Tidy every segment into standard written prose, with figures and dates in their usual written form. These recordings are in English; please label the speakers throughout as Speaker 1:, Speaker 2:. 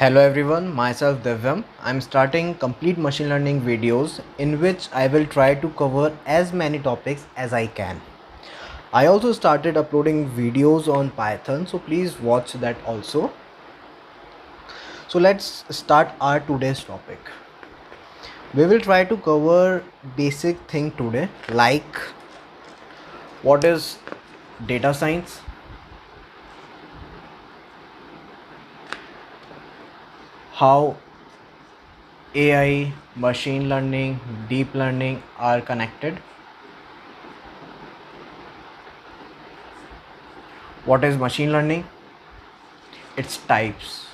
Speaker 1: Hello everyone, myself Divyam. I'm starting complete machine learning videos in which I will try to cover as many topics as I can. I also started uploading videos on Python, so please watch that also. So let's start our today's topic. We will try to cover basic thing today like what is data science, how AI, machine learning, deep learning are connected. What is machine learning? Its types.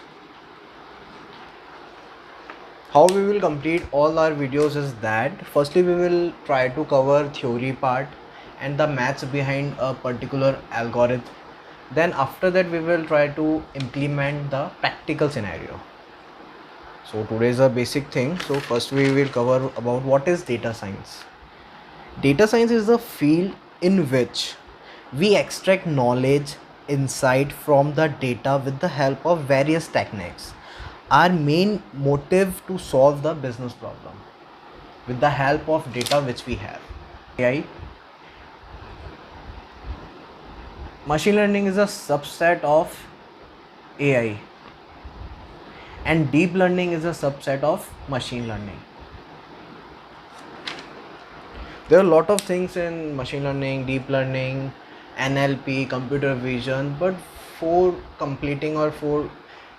Speaker 1: How we will complete all our videos is that firstly we will try to cover theory part and the maths behind a particular algorithm. Then after that we will try to implement the practical scenario. So today is a basic thing. So first we will cover about what is data science. Data science is the field in which we extract knowledge, insight from the data with the help of various techniques. Our main motive to solve the business problem with the help of data which we have. AI, machine learning is a subset of AI, and deep learning is a subset of machine learning. There are a lot of things in machine learning, deep learning, NLP, computer vision, but for completing or for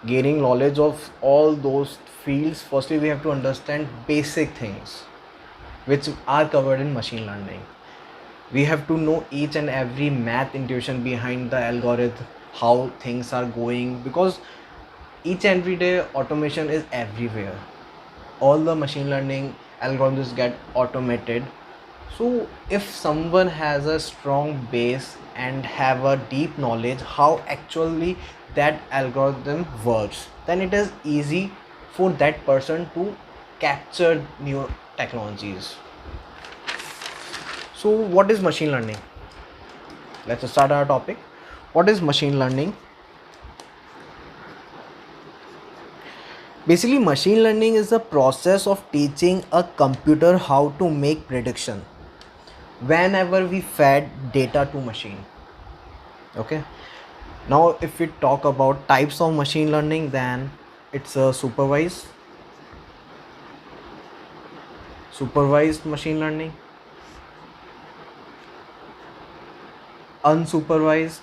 Speaker 1: gaining knowledge of all those fields, firstly we have to understand basic things which are covered in machine learning. We have to know each and every math intuition behind the algorithm, how things are going, because each and every day automation is everywhere. All the machine learning algorithms get automated. So if someone has a strong base and have a deep knowledge how actually that algorithm works, then it is easy for that person to capture new technologies. So what is machine learning? Let's start our topic. What is machine learning? Basically, machine learning is the process of teaching a computer how to make prediction whenever we fed data to machine. Okay, now if we talk about types of machine learning, then it's a supervised machine learning, unsupervised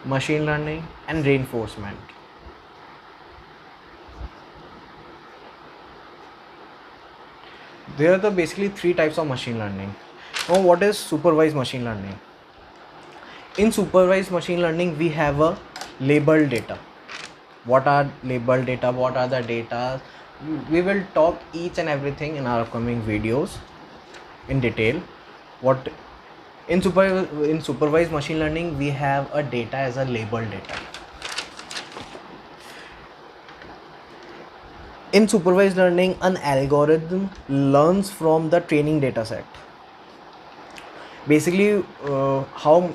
Speaker 1: machine learning, and reinforcement. There are the basically three types of machine learning. Now what is supervised machine learning? In supervised machine learning we have a labeled data. What are labeled data? What are the data? We will talk each and everything in our upcoming videos in detail. What in supervised machine learning we have a data as a labeled data. In supervised learning, an algorithm learns from the training data set. Basically, how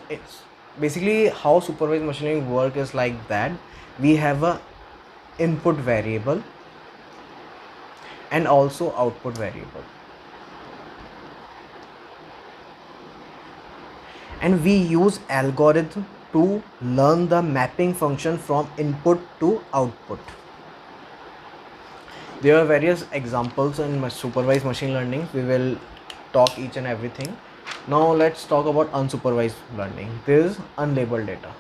Speaker 1: supervised machine learning work is like that. We have a input variable and also output variable, and we use algorithm to learn the mapping function from input to output. There are various examples in supervised machine learning. We will talk each and everything. Now let's talk about unsupervised learning. There is unlabeled data.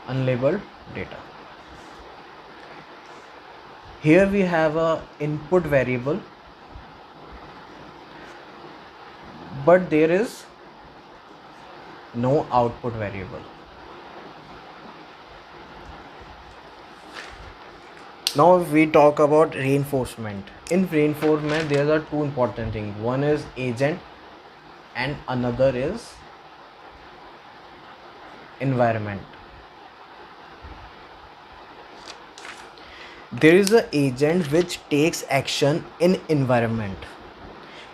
Speaker 1: Unlabeled data. Here we have a input variable, but there is no output variable. Now if we talk about reinforcement. In reinforcement there are two important things. One is agent and another is environment. There is an agent which takes action in environment.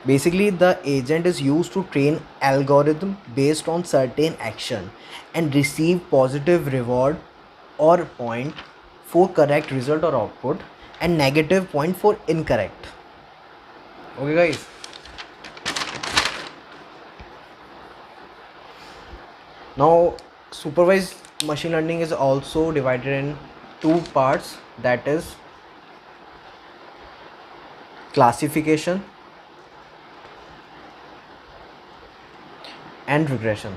Speaker 1: Basically, the agent is used to train algorithm based on certain action and receive positive reward or point for correct result or output and negative point for incorrect. Okay guys. Now supervised machine learning is also divided in two parts, that is classification and regression.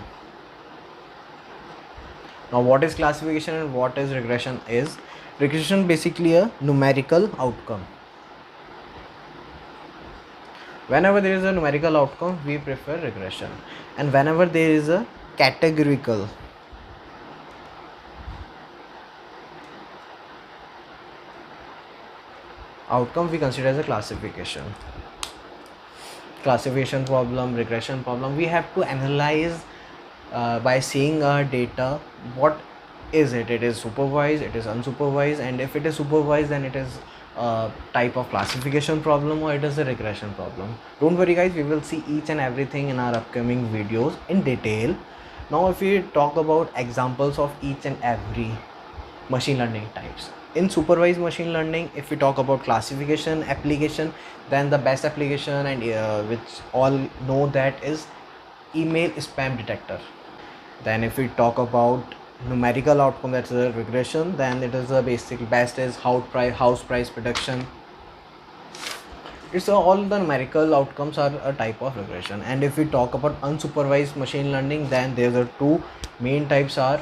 Speaker 1: Now what is classification and what is regression is, regression basically a numerical outcome. Whenever there is a numerical outcome, we prefer regression, and whenever there is a categorical outcome, we consider as a classification. Classification problem, regression problem, we have to analyze by seeing our data, what is it? It is supervised, it is unsupervised, and if it is supervised, then it is a type of classification problem or it is a regression problem. Don't worry guys, we will see each and everything in our upcoming videos in detail. Now if we talk about examples of each and every machine learning types. In supervised machine learning, if we talk about classification application, then the best application and which all know that is email spam detector. Then if we talk about numerical outcome, that's a regression, then it is a basic best is house price prediction. It's all the numerical outcomes are a type of regression. And if we talk about unsupervised machine learning, then there are two main types are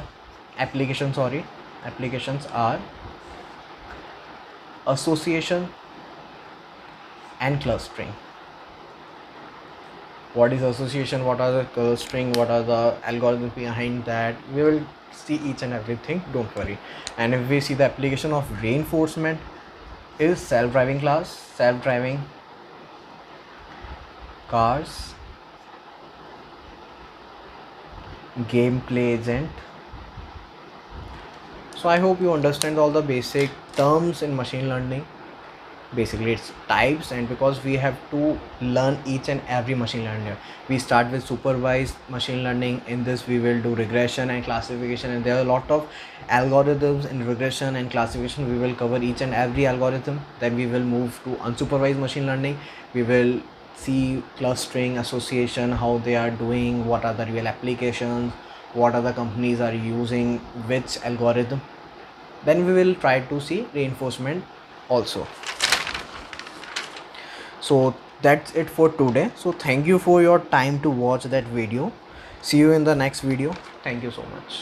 Speaker 1: applications are association and clustering. What is association, what are the clustering, what are the algorithms behind that, we will see each and everything, don't worry. And if we see the application of reinforcement is self-driving cars, gameplay agent. So I hope you understand all the basic terms in machine learning. Basically it's types, and because we have to learn each and every machine learning, we start with supervised machine learning. In this we will do regression and classification, and there are a lot of algorithms in regression and classification. We will cover each and every algorithm. Then we will move to unsupervised machine learning. We will see clustering, association, how they are doing, what are the real applications, what other companies are using which algorithm. Then we will try to see reinforcement also. So that's it for today. So thank you for your time to watch that video. See you in the next video. Thank you so much.